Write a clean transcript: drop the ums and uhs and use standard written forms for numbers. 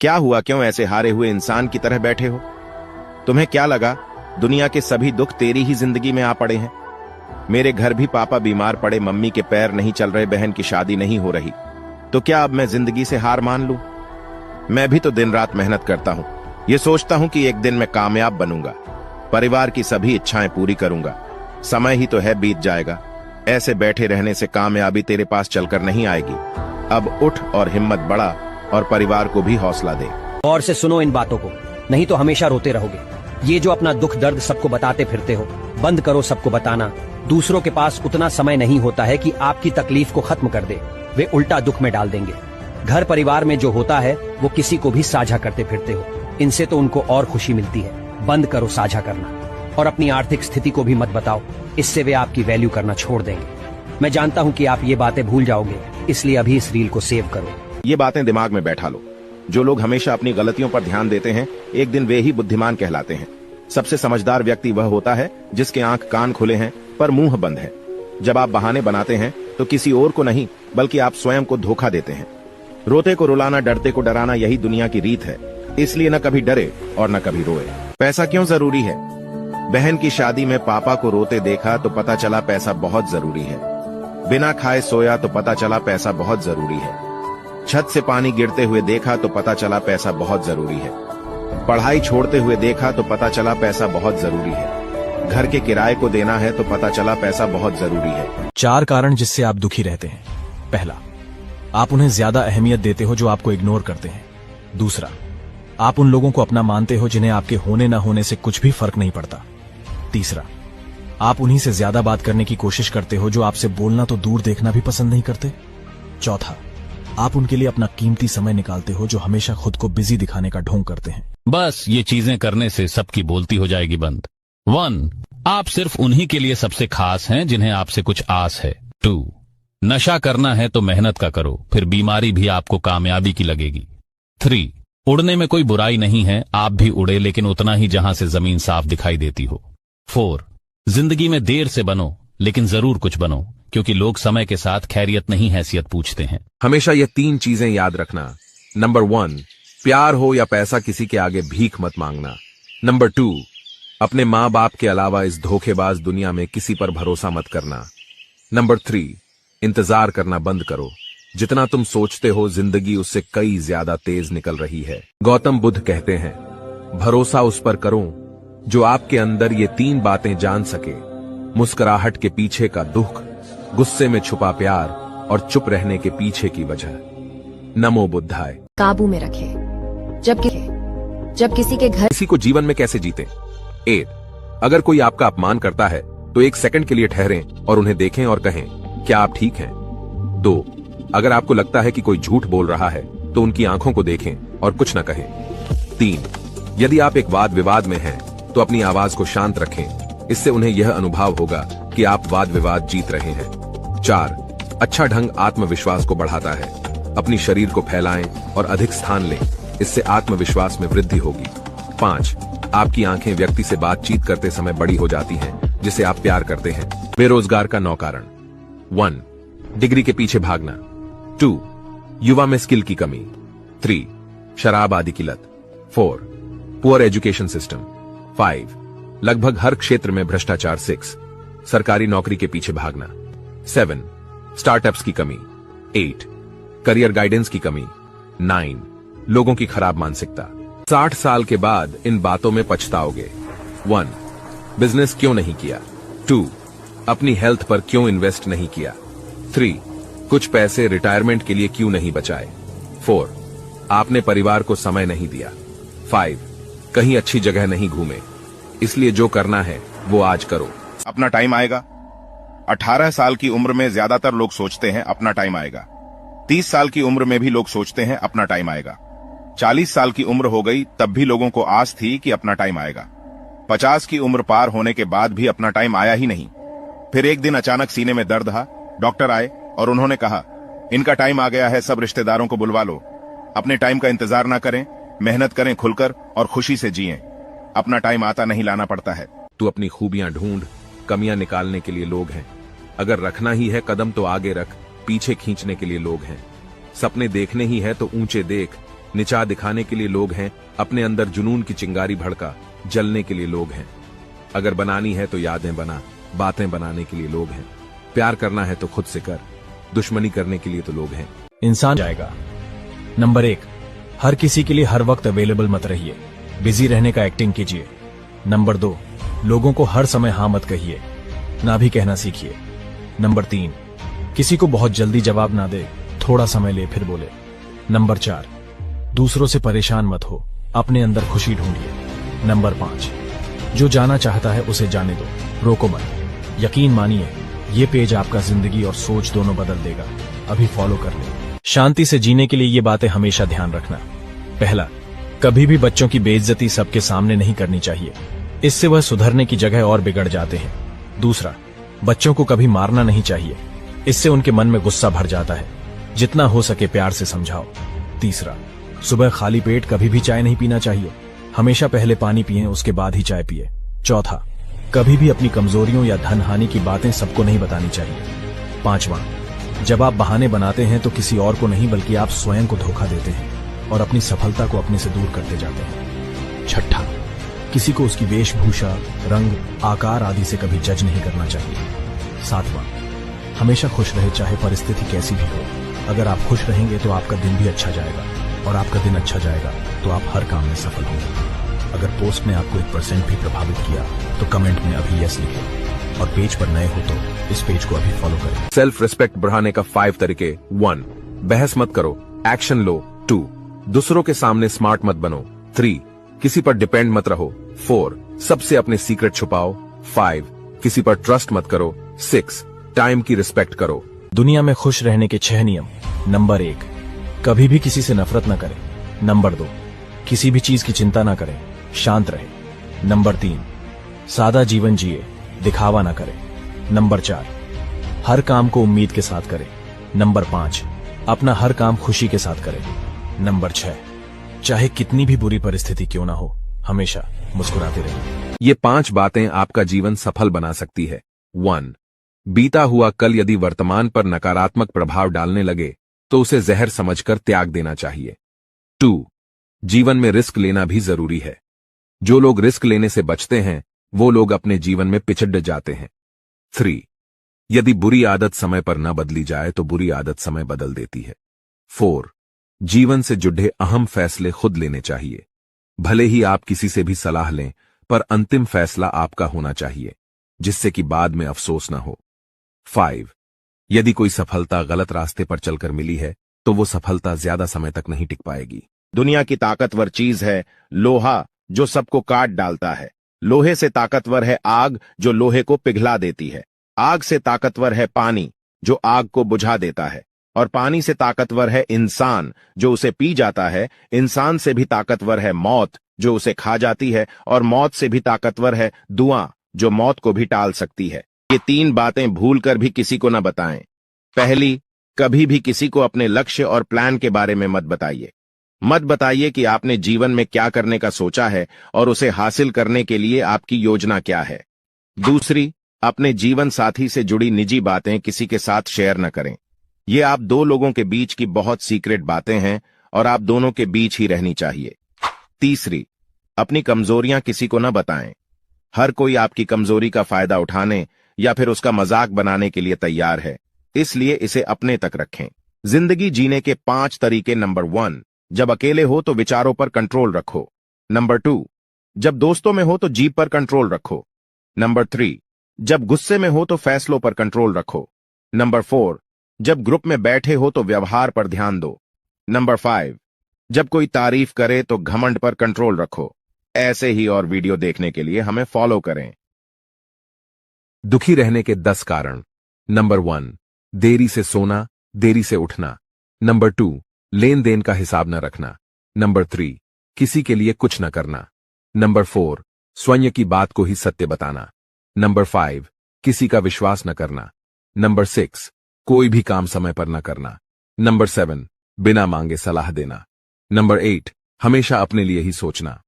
क्या हुआ? क्यों ऐसे हारे हुए इंसान की तरह बैठे हो? तुम्हें क्या लगा दुनिया के सभी दुख तेरी ही जिंदगी में आ पड़े हैं? मेरे घर भी पापा बीमार पड़े, मम्मी के पैर नहीं चल रहे, बहन की शादी नहीं हो रही, तो क्या अब मैं जिंदगी से हार मान लूं? मैं भी तो दिन रात मेहनत करता हूं, ये सोचता हूं कि एक दिन मैं कामयाब बनूंगा, परिवार की सभी इच्छाएं पूरी करूंगा। समय ही तो है, बीत जाएगा। ऐसे बैठे रहने से कामयाबी तेरे पास चलकर नहीं आएगी। अब उठ और हिम्मत बढ़ा और परिवार को भी हौसला दे। गौर से सुनो इन बातों को, नहीं तो हमेशा रोते रहोगे। ये जो अपना दुख दर्द सबको बताते फिरते हो, बंद करो सबको बताना। दूसरों के पास उतना समय नहीं होता है कि आपकी तकलीफ को खत्म कर दे, वे उल्टा दुख में डाल देंगे। घर परिवार में जो होता है वो किसी को भी साझा करते फिरते हो, इनसे तो उनको और खुशी मिलती है। बंद करो साझा करना और अपनी आर्थिक स्थिति को भी मत बताओ, इससे वे आपकी वैल्यू करना छोड़ देंगे। मैं जानता हूं कि आप ये बातें भूल जाओगे, इसलिए अभी इस रील को सेव करो। ये बातें दिमाग में बैठा लो। जो लोग हमेशा अपनी गलतियों पर ध्यान देते हैं, एक दिन वे ही बुद्धिमान कहलाते हैं। सबसे समझदार व्यक्ति वह होता है जिसके आंख कान खुले हैं पर मुंह बंद है। जब आप बहाने बनाते हैं तो किसी और को नहीं बल्कि आप स्वयं को धोखा देते हैं। रोते को रुलाना, डरते को डराना, यही दुनिया की रीत है। इसलिए न कभी डरे और न कभी रोए। पैसा क्यों जरूरी है? बहन की शादी में पापा को रोते देखा तो पता चला पैसा बहुत जरूरी है। बिना खाए सोया तो पता चला पैसा बहुत जरूरी है। छत से पानी गिरते हुए देखा तो पता चला पैसा बहुत जरूरी है। पढ़ाई छोड़ते हुए देखा तो पता चला पैसा बहुत जरूरी है। घर के किराए को देना है तो पता चला पैसा बहुत जरूरी है। 4 कारण जिससे आप दुखी रहते हैं। पहला, आप उन्हें ज्यादा अहमियत देते हो जो आपको इग्नोर करते हैं। दूसरा, आप उन लोगों को अपना मानते हो जिन्हें आपके होने न होने से कुछ भी फर्क नहीं पड़ता। तीसरा, आप उन्हीं से ज्यादा बात करने की कोशिश करते हो जो आपसे बोलना तो दूर देखना भी पसंद नहीं करते। चौथा, आप उनके लिए अपना कीमती समय निकालते हो जो हमेशा खुद को बिजी दिखाने का ढोंग करते हैं। बस ये चीजें करने से सबकी बोलती हो जाएगी बंद। 1, आप सिर्फ उन्हीं के लिए सबसे खास हैं जिन्हें आपसे कुछ आस है। 2, नशा करना है तो मेहनत का करो, फिर बीमारी भी आपको कामयाबी की लगेगी। 3, उड़ने में कोई बुराई नहीं है, आप भी उड़े लेकिन उतना ही जहां से जमीन साफ दिखाई देती हो। 4, जिंदगी में देर से बनो लेकिन जरूर कुछ बनो, क्योंकि लोग समय के साथ खैरियत नहीं हैसियत पूछते हैं। हमेशा ये 3 चीजें याद रखना। नंबर 1, प्यार हो या पैसा, किसी के आगे भीख मत मांगना। नंबर 2, अपने माँ बाप के अलावा इस धोखेबाज दुनिया में किसी पर भरोसा मत करना। नंबर 3, इंतजार करना बंद करो। जितना तुम सोचते हो जिंदगी उससे कई ज्यादा तेज निकल रही है। गौतम बुद्ध कहते हैं, भरोसा उस पर करो जो आपके अंदर ये 3 बातें जान सके। मुस्कुराहट के पीछे का दुख, गुस्से में छुपा प्यार और चुप रहने के पीछे की वजह। नमो बुद्धाय। काबू में रखे। जब किसी के घर किसी को जीवन में कैसे जीते। 8, अगर कोई आपका अपमान करता है तो 1 सेकंड के लिए ठहरें और उन्हें देखें और कहें, क्या आप ठीक हैं? 2, अगर आपको लगता है कि कोई झूठ बोल रहा है तो उनकी आंखों को देखें और कुछ न कहें। 3, यदि आप एक वाद विवाद में हैं तो अपनी आवाज को शांत रखें, इससे उन्हें यह अनुभव होगा कि आप वाद विवाद जीत रहे हैं। 4, अच्छा ढंग आत्मविश्वास को बढ़ाता है। अपनी शरीर को फैलाएं और अधिक स्थान लें, इससे आत्मविश्वास में वृद्धि होगी। 5, आपकी आंखें व्यक्ति से बातचीत करते समय बड़ी हो जाती हैं, जिसे आप प्यार करते हैं। बेरोजगार का 9 कारण। 1, डिग्री के पीछे भागना। 2, युवा में स्किल की कमी। 3, शराब आदि की लत। 4, पुअर एजुकेशन सिस्टम। 5, लगभग हर क्षेत्र में भ्रष्टाचार। 6, सरकारी नौकरी के पीछे भागना। 7, स्टार्टअप्स की कमी। 8, करियर गाइडेंस की कमी। 9, लोगों की खराब मानसिकता। 60 साल के बाद इन बातों में पछताओगे। 1, बिजनेस क्यों नहीं किया। 2, अपनी हेल्थ पर क्यों इन्वेस्ट नहीं किया। 3, कुछ पैसे रिटायरमेंट के लिए क्यों नहीं बचाए। 4, आपने परिवार को समय नहीं दिया। 5, कहीं अच्छी जगह नहीं घूमे। इसलिए जो करना है वो आज करो। अपना टाइम आएगा। 18 साल की उम्र में ज्यादातर लोग सोचते हैं अपना टाइम आएगा। 30 साल की उम्र में भी लोग सोचते हैं अपना टाइम आएगा। 40 साल की उम्र हो गई तब भी लोगों को आस थी कि अपना टाइम आएगा। 50 की उम्र पार होने के बाद भी अपना टाइम आया ही नहीं। फिर एक दिन अचानक सीने में दर्द था। डॉक्टर आए और उन्होंने कहा, इनका टाइम आ गया है, सब रिश्तेदारों को बुलवा लो। अपने टाइम का इंतजार ना करें, मेहनत करें खुलकर और खुशी से जिएं। अपना टाइम आता नहीं, लाना पड़ता है। तू अपनी खूबियां ढूंढ, कमियां निकालने के लिए लोग हैं। अगर रखना ही है कदम तो आगे रख, पीछे खींचने के लिए लोग हैं। सपने देखने ही है तो ऊंचे देख, निचा दिखाने के लिए लोग हैं, अपने अंदर जुनून की चिंगारी भड़का जलने के लिए लोग हैं। अगर बनानी है तो यादें बना, बातें बनाने के लिए लोग हैं। प्यार करना है तो खुद से कर, दुश्मनी करने के लिए तो लोग हैं। इंसान जाएगा। नंबर 1, हर किसी के लिए हर वक्त अवेलेबल मत रहिए, बिजी रहने का एक्टिंग कीजिए। नंबर 2, लोगों को हर समय हाँ मत कहिए, ना भी कहना सीखिए। नंबर 3, किसी को बहुत जल्दी जवाब ना दे, थोड़ा समय ले फिर बोले। नंबर 4, दूसरों से परेशान मत हो, अपने अंदर खुशी ढूंढिए। नंबर 5, जो जाना चाहता है उसे जाने दो, रोको मत। यकीन मानिए ये पेज आपका जिंदगी और सोच दोनों बदल देगा। अभी फॉलो कर ले। शांति से जीने के लिए ये बातें हमेशा ध्यान रखना। पहला, कभी भी बच्चों की बेइज्जती सबके सामने नहीं करनी चाहिए, इससे वह सुधरने की जगह और बिगड़ जाते हैं। दूसरा, बच्चों को कभी मारना नहीं चाहिए, इससे उनके मन में गुस्सा भर जाता है। जितना हो सके प्यार से समझाओ। तीसरा, सुबह खाली पेट कभी भी चाय नहीं पीना चाहिए, हमेशा पहले पानी पिएं उसके बाद ही चाय पिए। चौथा, कभी भी अपनी कमजोरियों या धन हानि की बातें सबको नहीं बतानी चाहिए। पांचवा, जब आप बहाने बनाते हैं तो किसी और को नहीं बल्कि आप स्वयं को धोखा देते हैं और अपनी सफलता को अपने से दूर करते जाते हैं। छठा, किसी को उसकी वेशभूषा, रंग, आकार आदि से कभी जज नहीं करना चाहिए। सातवां, हमेशा खुश रहे चाहे परिस्थिति कैसी भी हो। अगर आप खुश रहेंगे तो आपका दिन भी अच्छा जाएगा, और आपका दिन अच्छा जाएगा तो आप हर काम में सफल होंगे। अगर पोस्ट ने आपको 1% भी प्रभावित किया तो कमेंट में अभी यस लिखें, और पेज पर नए हो तो इस पेज को अभी फॉलो करें। सेल्फ रिस्पेक्ट बढ़ाने का 5 तरीके। 1, बहस मत करो, एक्शन लो। 2, दूसरों के सामने स्मार्ट मत बनो। 3, किसी पर डिपेंड मत रहो। 4, सबसे अपने सीक्रेट छुपाओ। 5, किसी पर ट्रस्ट मत करो। 6, टाइम की रिस्पेक्ट करो। दुनिया में खुश रहने के 6 नियम। नंबर 1, कभी भी किसी से नफरत न करें। नंबर 2, किसी भी चीज की चिंता न करें, शांत रहे। नंबर 3, सादा जीवन जिए, दिखावा न करें। नंबर 4, हर काम को उम्मीद के साथ करें। नंबर 5, अपना हर काम खुशी के साथ करें। नंबर 6, चाहे कितनी भी बुरी परिस्थिति क्यों ना हो, हमेशा मुस्कुराते रहिए। ये 5 बातें आपका जीवन सफल बना सकती है। 1, बीता हुआ कल यदि वर्तमान पर नकारात्मक प्रभाव डालने लगे तो उसे जहर समझकर त्याग देना चाहिए। 2, जीवन में रिस्क लेना भी जरूरी है। जो लोग रिस्क लेने से बचते हैं वो लोग अपने जीवन में पिछड़ जाते हैं। 3, यदि बुरी आदत समय पर न बदली जाए तो बुरी आदत समय बदल देती है। 4, जीवन से जुड़े अहम फैसले खुद लेने चाहिए। भले ही आप किसी से भी सलाह लें, पर अंतिम फैसला आपका होना चाहिए, जिससे कि बाद में अफसोस न हो। 5, यदि कोई सफलता गलत रास्ते पर चलकर मिली है तो वो सफलता ज्यादा समय तक नहीं टिक पाएगी। दुनिया की ताकतवर चीज है लोहा, जो सबको काट डालता है। लोहे से ताकतवर है आग, जो लोहे को पिघला देती है। आग से ताकतवर है पानी, जो आग को बुझा देता है। और पानी से ताकतवर है इंसान, जो उसे पी जाता है। इंसान से भी ताकतवर है मौत, जो उसे खा जाती है। और मौत से भी ताकतवर है दुआ, जो मौत को भी टाल सकती है। ये 3 बातें भूलकर भी किसी को न बताएं। पहली, कभी भी किसी को अपने लक्ष्य और प्लान के बारे में मत बताइए। मत बताइए कि आपने जीवन में क्या करने का सोचा है और उसे हासिल करने के लिए आपकी योजना क्या है। दूसरी, अपने जीवन साथी से जुड़ी निजी बातें किसी के साथ शेयर न करें। ये आप 2 लोगों के बीच की बहुत सीक्रेट बातें हैं और आप दोनों के बीच ही रहनी चाहिए। तीसरी, अपनी कमजोरियां किसी को न बताएं। हर कोई आपकी कमजोरी का फायदा उठाने या फिर उसका मजाक बनाने के लिए तैयार है, इसलिए इसे अपने तक रखें। जिंदगी जीने के 5 तरीके। नंबर 1, जब अकेले हो तो विचारों पर कंट्रोल रखो। नंबर 2, जब दोस्तों में हो तो जीभ पर कंट्रोल रखो। नंबर 3, जब गुस्से में हो तो फैसलों पर कंट्रोल रखो। नंबर 4, जब ग्रुप में बैठे हो तो व्यवहार पर ध्यान दो। नंबर 5, जब कोई तारीफ करे तो घमंड पर कंट्रोल रखो। ऐसे ही और वीडियो देखने के लिए हमें फॉलो करें। दुखी रहने के 10 कारण। नंबर 1, देरी से सोना, देरी से उठना। नंबर 2, लेन देन का हिसाब न रखना। नंबर 3, किसी के लिए कुछ न करना। नंबर 4, स्वयं की बात को ही सत्य बताना। नंबर 5, किसी का विश्वास न करना। नंबर 6, कोई भी काम समय पर न करना। नंबर 7, बिना मांगे सलाह देना। नंबर 8, हमेशा अपने लिए ही सोचना।